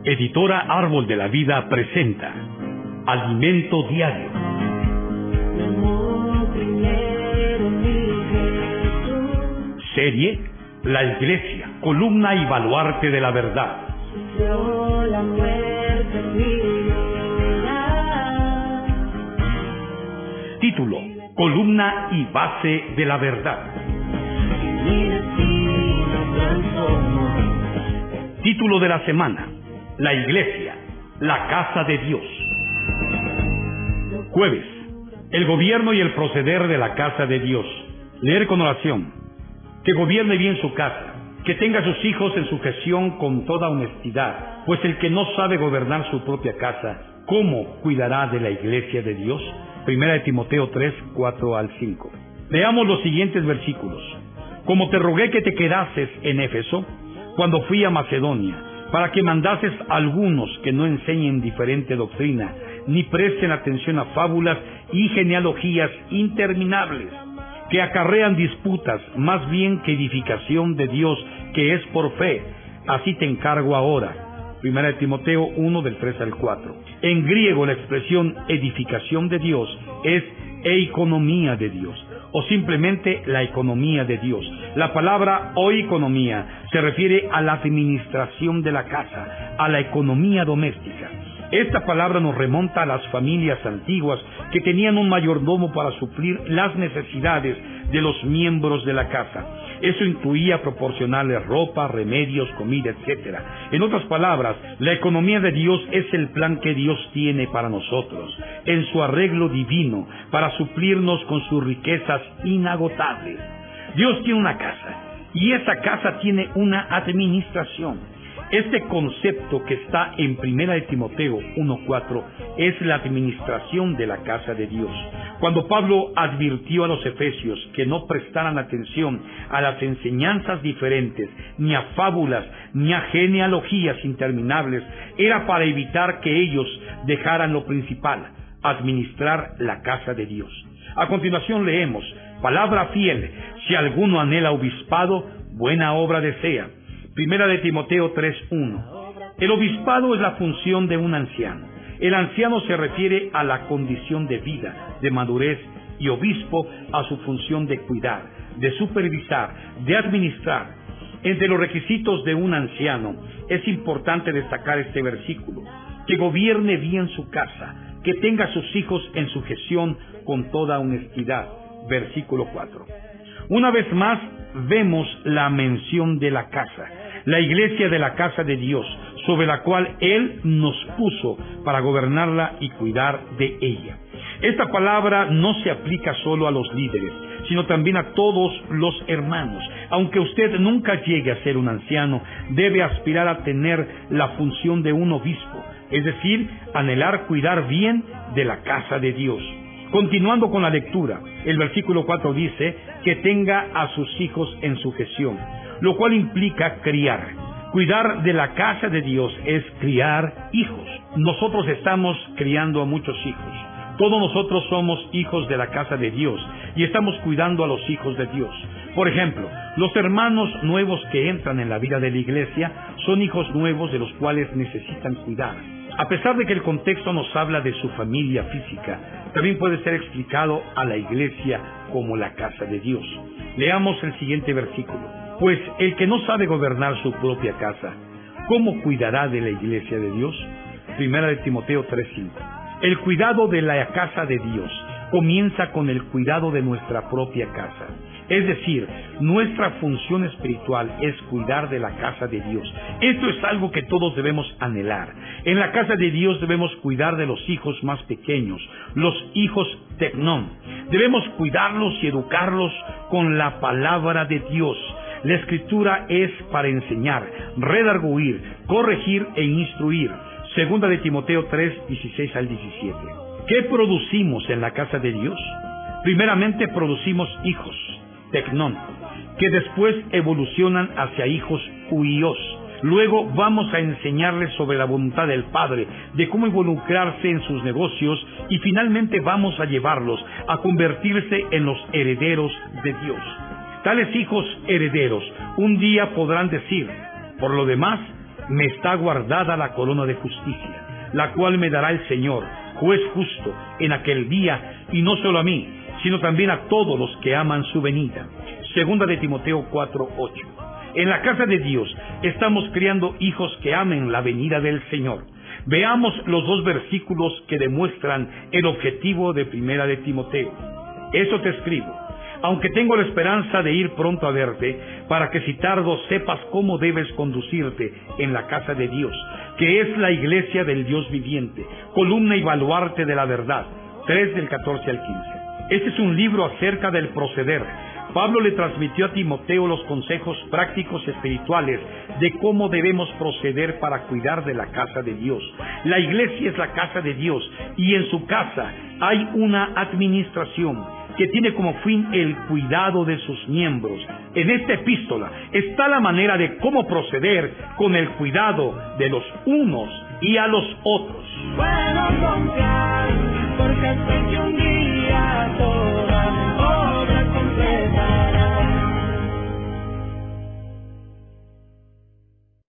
Editora Árbol de la Vida presenta Alimento Diario. Serie La Iglesia, columna y baluarte de la verdad. Título: Columna y base de la verdad. Título de la semana: La Iglesia, la casa de Dios. Jueves: el gobierno y el proceder de la casa de Dios. Leer con oración. Que gobierne bien su casa, que tenga a sus hijos en sujeción con toda honestidad, pues el que no sabe gobernar su propia casa, ¿cómo cuidará de la iglesia de Dios? Primera de Timoteo 3, 4 al 5. Leamos los siguientes versículos. Como te rogué que te quedases en Éfeso, cuando fui a Macedonia, para que mandases a algunos que no enseñen diferente doctrina, ni presten atención a fábulas y genealogías interminables, que acarrean disputas, más bien que edificación de Dios, que es por fe. Así te encargo ahora. Primera de Timoteo 1, del 3 al 4. En griego la expresión edificación de Dios es economía de Dios, o simplemente la economía de Dios. La palabra oikonomía se refiere a la administración de la casa, a la economía doméstica. Esta palabra nos remonta a las familias antiguas que tenían un mayordomo para suplir las necesidades de los miembros de la casa. Eso incluía proporcionarles ropa, remedios, comida, etc. En otras palabras, la economía de Dios es el plan que Dios tiene para nosotros, en su arreglo divino, para suplirnos con sus riquezas inagotables. Dios tiene una casa, y esa casa tiene una administración. Este concepto que está en Primera de Timoteo 1:4 es la administración de la casa de Dios. Cuando Pablo advirtió a los efesios que no prestaran atención a las enseñanzas diferentes, ni a fábulas, ni a genealogías interminables, era para evitar que ellos dejaran lo principal: administrar la casa de Dios. A continuación leemos: palabra fiel, si alguno anhela obispado, buena obra desea. Primera de Timoteo 3:1. El obispado es la función de un anciano. El anciano se refiere a la condición de vida, de madurez, y obispo a su función de cuidar, de supervisar, de administrar. Entre los requisitos de un anciano es importante destacar este versículo: que gobierne bien su casa, que tenga a sus hijos en sujeción con toda honestidad. Versículo 4. Una vez más vemos la mención de la casa, la iglesia de la casa de Dios, sobre la cual Él nos puso para gobernarla y cuidar de ella. Esta palabra no se aplica solo a los líderes, sino también a todos los hermanos. Aunque usted nunca llegue a ser un anciano, debe aspirar a tener la función de un obispo, es decir, anhelar cuidar bien de la casa de Dios. Continuando con la lectura, el versículo 4 dice que tenga a sus hijos en sujeción, lo cual implica criar. Cuidar de la casa de Dios es criar hijos. Nosotros estamos criando a muchos hijos. Todos nosotros somos hijos de la casa de Dios y estamos cuidando a los hijos de Dios. Por ejemplo, los hermanos nuevos que entran en la vida de la iglesia son hijos nuevos de los cuales necesitan cuidar. A pesar de que el contexto nos habla de su familia física, también puede ser explicado a la iglesia como la casa de Dios. Leamos el siguiente versículo. Pues el que no sabe gobernar su propia casa, ¿cómo cuidará de la iglesia de Dios? Primera de Timoteo 3:5. El cuidado de la casa de Dios comienza con el cuidado de nuestra propia casa. Es decir, nuestra función espiritual es cuidar de la casa de Dios. Esto es algo que todos debemos anhelar. En la casa de Dios debemos cuidar de los hijos más pequeños, los hijos tecnón. Debemos cuidarlos y educarlos con la palabra de Dios. La Escritura es para enseñar, redarguir, corregir e instruir. Segunda de Timoteo 3, 16 al 17. ¿Qué producimos en la casa de Dios? Primeramente producimos hijos, tecnón, que después evolucionan hacia hijos huios. Luego vamos a enseñarles sobre la voluntad del Padre, de cómo involucrarse en sus negocios, y finalmente vamos a llevarlos a convertirse en los herederos de Dios. Tales hijos herederos un día podrán decir: por lo demás, me está guardada la corona de justicia, la cual me dará el Señor, juez justo, en aquel día, y no solo a mí, sino también a todos los que aman su venida. Segunda de Timoteo 4:8. En la casa de Dios estamos criando hijos que amen la venida del Señor. Veamos los dos versículos que demuestran el objetivo de Primera de Timoteo. Eso te escribo, aunque tengo la esperanza de ir pronto a verte, para que si tardo sepas cómo debes conducirte en la casa de Dios, que es la iglesia del Dios viviente, columna y baluarte de la verdad. 3 del 14 al 15. Este es un libro acerca del proceder. Pablo le transmitió a Timoteo los consejos prácticos espirituales de cómo debemos proceder para cuidar de la casa de Dios. La iglesia es la casa de Dios y en su casa hay una administración que tiene como fin el cuidado de sus miembros. En esta epístola está la manera de cómo proceder con el cuidado de los unos y a los otros. Puedo confiar porque sé que un día todo